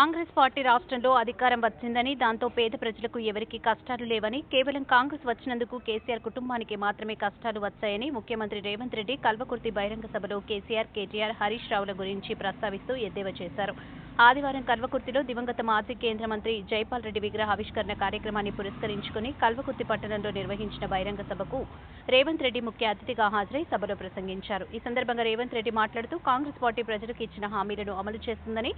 Congress party రాష్ట్రంలో అధికారం వచ్చిందని దాంతో పేద ప్రజలకు ఎవరికీ కష్టాలు లేవని కేవలం కాంగ్రెస్ వచ్చినందుకు కేసీఆర్ కుటుంబానికి మాత్రమే కష్టాలు వచ్చాయని ముఖ్యమంత్రి రేవంత్ రెడ్డి కల్వకుర్తి బహిరంగ సభలో కేసీఆర్, కేటీఆర్, హరీష్ రావుల గురించి ప్రస్తావిస్తూ ఎద్దేవా చేశారు. ఆదివారం కల్వకుర్తిలో దివంగత మాజీ కేంద్ర మంత్రి జైపాల్ రెడ్డి విగ్రహ ఆవిష్కరణ కార్యక్రమాన్ని పురస్కరించుకుని కల్వకుర్తి పట్టణంలో నిర్వహించిన బహిరంగ సభకు రేవంత్ రెడ్డి ముఖ్య అతిథిగా హాజరై సభలో ప్రసంగించారు. ఈ సందర్భంగా రేవంత్ రెడ్డి మాట్లాడుతూ కాంగ్రెస్ పార్టీ ప్రజలకు ఇచ్చిన హామీలను అమలు చేస్తుందని,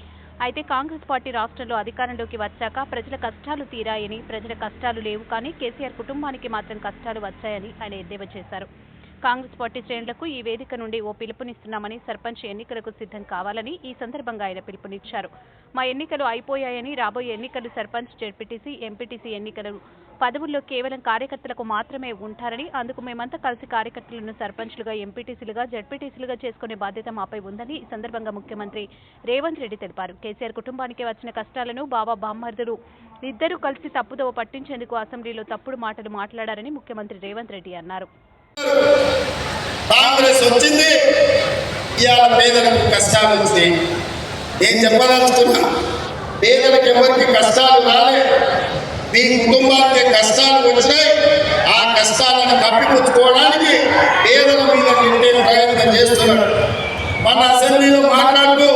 అయితే కాంగ్రెస్ పార్టీ రాష్ట్రంలో అధికారంలోకి వచ్చాక ప్రజల కష్టాలు తీరాయని, ప్రజల కష్టాలు లేవు కానీ కేసీఆర్ కుటుంబానికి మాత్రం కష్టాలు వచ్చాయని ఆయన ఎద్దేవా చేశారు. కాంగ్రెస్ పార్టీ శ్రేణులకు ఈ వేదిక నుండి ఓ పిలుపునిస్తున్నామని, సర్పంచ్ ఎన్నికలకు సిద్ధం కావాలని ఈ సందర్భంగా ఆయన పిలుపునిచ్చారు. మా ఎన్నికలు అయిపోయాయని, రాబోయే ఎన్నికలు సర్పంచ్, జెడ్పీటీసీ, ఎంపీటీసీ ఎన్నికలు పదవుల్లో కేవలం కార్యకర్తలకు మాత్రమే ఉంటారని, అందుకు మేమంతా కలిసి కార్యకర్తలను సర్పంచ్లుగా, ఎంపీటీసీలుగా, జెడ్పీటీసీలుగా చేసుకునే బాధ్యత మాపై ఉందని ఈ సందర్భంగా ముఖ్యమంత్రి రేవంత్ రెడ్డి తెలిపారు. కేసీఆర్ కుటుంబానికి వచ్చిన కష్టాలను బావ బామ్మర్దులు ఇద్దరూ కలిసి తప్పుదోవ పట్టించేందుకు అసెంబ్లీలో తప్పుడు మాటలు మాట్లాడారని ముఖ్యమంత్రి రేవంత్ రెడ్డి అన్నారు. కాంగ్రెస్ వచ్చింది, ఇవాళ పేదలకు కష్టాలు వచ్చాయి. నేను చెప్పదలుచుకున్నా, పేదలకు ఎవరికి కష్టాలు రాలే, మీ కుటుంబానికి కష్టాలు వచ్చినాయి. ఆ కష్టాలను కప్పిపుచ్చుకోవడానికి పేదల మీద నిండే ప్రయత్నం చేస్తున్నాడు. మన అసెంబ్లీలో మాట్లాడుతూ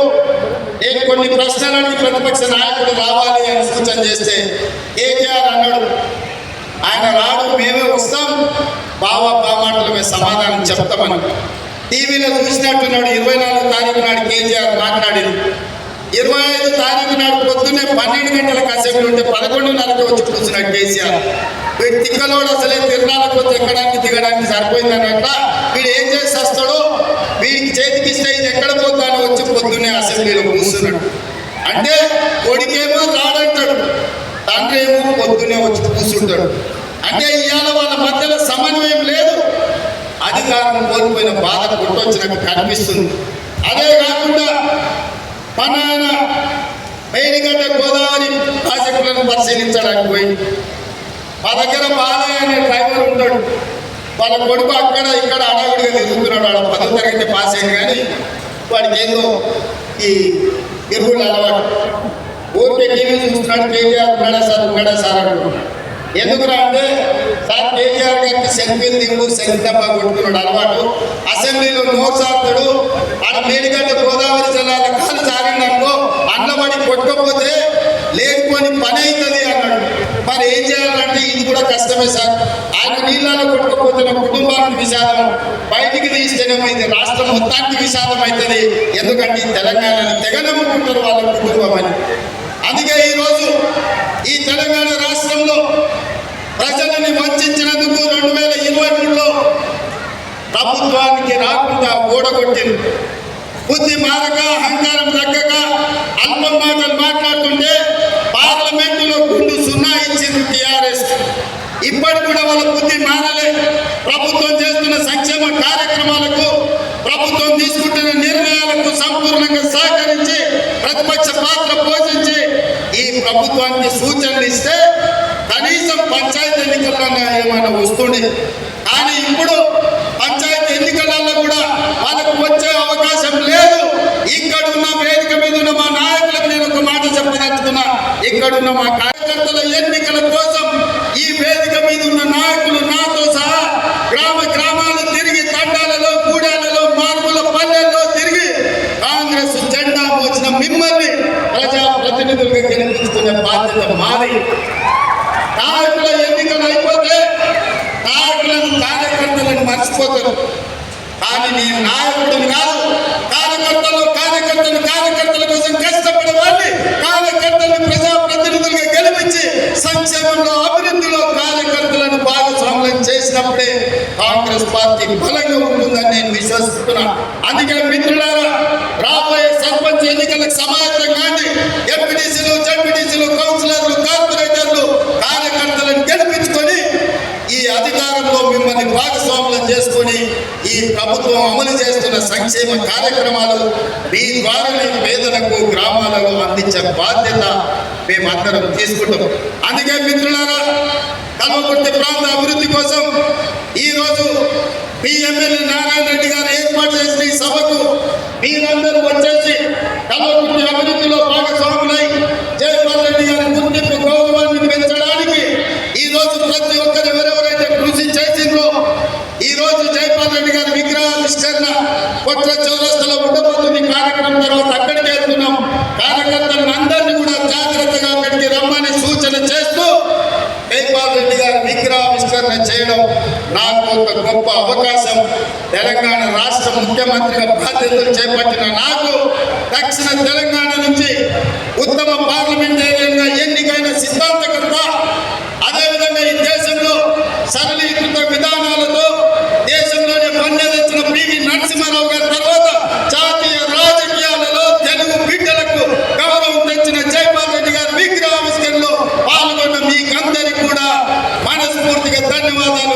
నేను కొన్ని ప్రశ్నలని ప్రతిపక్ష నాయకుడు రావాలి అని సూచన చేస్తే కేటీఆర్ అన్నాడు, ఆయన రాడు, మేమే వస్తాం, బావా బామాటలు మేము సమాధానం చెప్తామని. టీవీలో చూసినట్టున్నాడు. 24 తారీఖు నాడు కేసీఆర్ మాట్లాడింది. 25 తారీఖు నాడు పొద్దున్నే 12 గంటలకు అసెంబ్లీ ఉంటే 11:30కి వచ్చి కూర్చున్నాడు కేసీఆర్. వీడు తిక్కలోడు అసలే తిరణాలకు వచ్చి ఎక్కడానికి దిగడానికి సరిపోయిందన్నట్ల వీడు ఏం చేసి వస్తాడో, వీడికి చేతికి ఇస్తే ఇది ఎక్కడ పోతాడో వచ్చి పొద్దున్నే అసెంబ్లీలో కూర్చున్నాడు. అంటే కొడుకేమో రాడంటాడు, తండ్రి ఏమో పొద్దున్నే వచ్చి కూర్చుంటాడు. అంటే ఇవాళ వాళ్ళ మధ్యలో సమన్వయం లేదు. అధికారం కోల్పోయిన బాధ పుట్టొచ్చినట్టు కనిపిస్తుంది. అదే కాకుండా మన ఆయన మేడిగడ్డ గోదావరి ప్రాజెక్టులను పరిశీలించడానికి పోయి మా దగ్గర బాలయ్య అనే డ్రైవర్ ఉంటాడు. వాళ్ళ కొడుకు అక్కడ ఇక్కడ అడవుడిగా తిరుగుతున్నాడు. వాడు 10వ తరగతి పాస్ అయింది కానీ వాడికి ఏందో ఈ ఇరుగుళ్ళు అలవాటు. ఊరికే టీవీ చూస్తున్నాడు. కేటీఆర్ ఉన్నాడా సార్ అంటున్నాడు. ఎందుకురా అంటే సార్ కేటీఆర్ గారికి సెల్ఫీలు దిగుడు, సెల్ఫీ డబ్బా కొట్టుకున్నాడు అలవాటు. అసెంబ్లీలో నోట్సాడతాడు. ఆడ మేడిగడ్డ గోదావరి జిల్లాలో కాలు జారిందనుకో అన్నబడి కొట్టకపోతే లేకపోని పని అవుతుంది అన్నాడు. మరి ఏం చేయాలంటే ఇది కూడా కష్టమే సార్. ఆయన నీళ్ళలో కొట్టకపోతే నా కుటుంబానికి విషాదం, బయటికి తీస్తేనేమో ఇది రాష్ట్రం మొత్తానికి విషాదం అవుతుంది. ఎందుకంటే తెలంగాణని తెగనమ్ముకుంటారు వాళ్ళ కుటుంబం అని. అందుకే ఈరోజు ఈ తెలంగాణ రాష్ట్రంలో ప్రజలని వంచినందుకు 2023లో ప్రభుత్వానికి రాకుండా ఓడగొట్టింది. బుద్ధి మారక, అహంకారం తగ్గక అల్ప మాటలు మాట్లాడుతుంటే పార్లమెంటులో గుండు సున్నా ఇచ్చింది టీఆర్ఎస్. ఇప్పటి కూడా వాళ్ళ బుద్ధి మారలే. ప్రభుత్వం చేస్తున్న సంక్షేమ కార్యక్రమాలకు, ప్రభుత్వం తీసుకుంటున్న నిర్ణయాలకు సంపూర్ణంగా సహకరించి ప్రతిపక్ష పాత్ర పోషించి ఈ ప్రభుత్వానికి సూచనలు ఇస్తే కనీసం పంచాయతీ ఎన్నికల్లో ఏమైనా వస్తుంది. కానీ ఇప్పుడు పంచాయతీ ఎన్నికలలో కూడా వాళ్ళకు వచ్చే అవకాశం లేదు. ఇక్కడున్న వేదిక మీద ఉన్న మా నాయకులకు నేను ఒక మాట చెప్పదలుచుకున్నా. ఇక్కడున్న మా కార్యకర్తల ఎన్నికల కోసం ఈ వేదిక మీద ఉన్న నాయకులు నాతో సహా గ్రామ గ్రామాలు తిరిగి, తండాలలో, గూడాలలో, మార్పుల పల్లెల్లో తిరిగి కాంగ్రెస్ జెండా మోసిన మిమ్మల్ని ప్రజాప్రతినిధులుగా గెలిపించుకునే బాధ్యత మాది. నాయకుల ఎన్నికలు అయిపోతే నాయకులను, కార్యకర్తలను మర్చిపోతారు. కానీ నేను నాయకుడిని కాదు, కార్యకర్తల కోసం కష్టపడే వాళ్ళని, కార్యకర్తలను ప్రజాప్రతినిధులుగా గెలిపించి సంక్షేమంలో, అభివృద్ధిలో కార్యకర్తలను భాగస్వామ్యం చేసినప్పుడే కాంగ్రెస్ పార్టీ బలంగా ఉంటుందని నేను విశ్వసిస్తున్నాను. అందుకే మిత్రులారా, రాబోయే సర్పంచ్ ఎన్నికలకు సమాయత్తం కానీ ఎంపీటీసీలు, జడ్పీటీసీలు, కౌన్సిలర్లు, కార్పొరేటర్లు కార్యకర్తలను గెలిపించుకొని ఈ అధికారంలో మిమ్మల్ని భాగస్వాములు చేసుకొని ఈ ప్రభుత్వం అమలు చేస్తున్న సంక్షేమ కార్యక్రమాలు మీ ద్వారానే పేదలకు, గ్రామాలలో అందించే బాధ్యత మేమందరం తీసుకుంటాం. అందుకే మిత్రులారా, కల్వకుర్తి ప్రాంత అభివృద్ధి కోసం ఈరోజు మీ ఎమ్మెల్యే నారాయణ రెడ్డి గారు ఏర్పాటు చేసిన ఈ సభకు మీరందరూ వచ్చేసి కల్వకుర్తి అభివృద్ధిలో భాగస్వాములై కొట్ల చౌరస్తలో ఉండబోతుంది కార్యక్రమం. తర్వాత అక్కడికి వెళ్తున్నాం. కార్యకర్తలను అందరినీ కూడా జాగ్రత్తగా అక్కడికి రమ్మని సూచన చేస్తూ జైపాల్ రెడ్డి గారి విగ్రహావిష్కరణ చేయడం నాకు ఒక గొప్ప అవకాశం. తెలంగాణ రాష్ట్ర ముఖ్యమంత్రిగా బాధ్యతలు చేపట్టిన నాకు దక్షిణ తెలంగాణ నుంచి ఉత్తమ పార్లమెంటేరియన్గా ఎన్నికైన సిద్ధాంతకర్త, అదేవిధంగా ఈ దేశంలో సరళీకృత విధానాలతో దేశంలోనే పన్నె తెచ్చిన పివి నరసింహారావు గారి తర్వాత జాతీయ రాజకీయాలలో తెలుగు బిడ్డలకు గౌరవం తెచ్చిన జైపాల్ రెడ్డి గారి విగ్రహావిష్కరణలో పాల్గొన్న మీకందరికీ కూడా మనస్ఫూర్తిగా ధన్యవాదాలు.